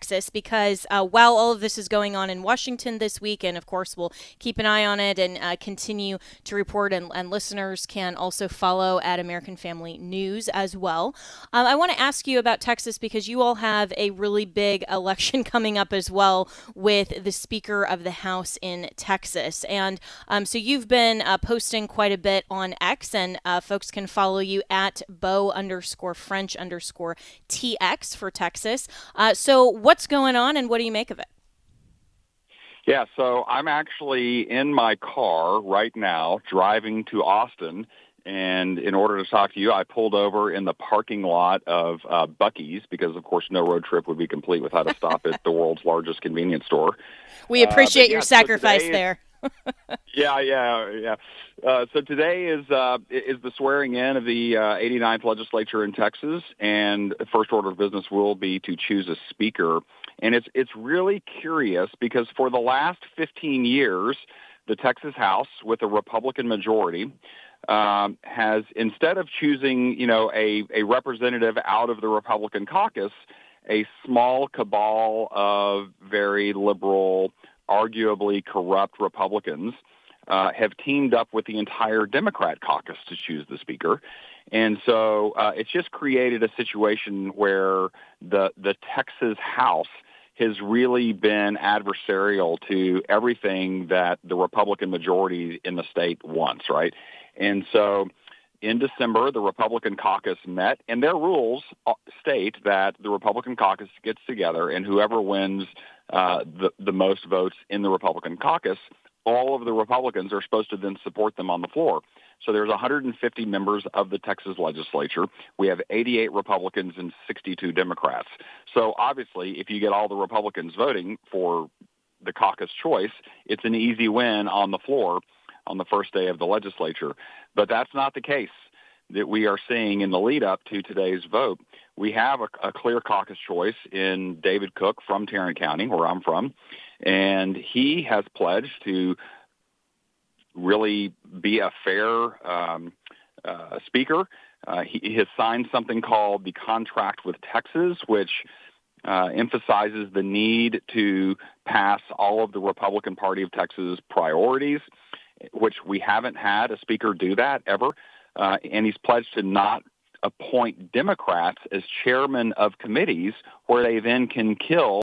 Texas because while all of this is going on in Washington this week, and of course we'll keep an eye on it and continue to report, and listeners can also follow at American Family News as well. I want to ask you about Texas because you all have a really big election coming up as well with the Speaker of the House in Texas. And so you've been posting quite a bit on X, and folks can follow you at Beau_French_TX for Texas. So what's going on and what do you make of it? Yeah, so I'm actually in my car right now driving to Austin. And in order to talk to you, I pulled over in the parking lot of Buc-ee's because, of course, no road trip would be complete without a stop at the world's largest convenience store. We appreciate your sacrifice there. Yeah. So today is the swearing in of the 89th legislature in Texas, and first order of business will be to choose a speaker. And it's really curious because for the last 15 years, the Texas House, with a Republican majority, has, instead of choosing a representative out of the Republican caucus, a small cabal of very liberal, arguably corrupt Republicans have teamed up with the entire Democrat caucus to choose the speaker. And so it's just created a situation where the Texas House has really been adversarial to everything that the Republican majority in the state wants, right? And so in December, the Republican caucus met, and their rules state that the Republican caucus gets together, and whoever wins the most votes in the Republican caucus, all of the Republicans are supposed to then support them on the floor. So there's 150 members of the Texas legislature. We have 88 Republicans and 62 Democrats. So obviously, if you get all the Republicans voting for the caucus choice, it's an easy win on the floor on the first day of the legislature. But that's not the case that we are seeing in the lead up to today's vote. We have a clear caucus choice in David Cook from Tarrant County, where I'm from, and he has pledged to really be a fair speaker. He has signed something called the Contract with Texas, which emphasizes the need to pass all of the Republican Party of Texas priorities, which we haven't had a speaker do that ever. And he's pledged to not appoint Democrats as chairmen of committees where they then can kill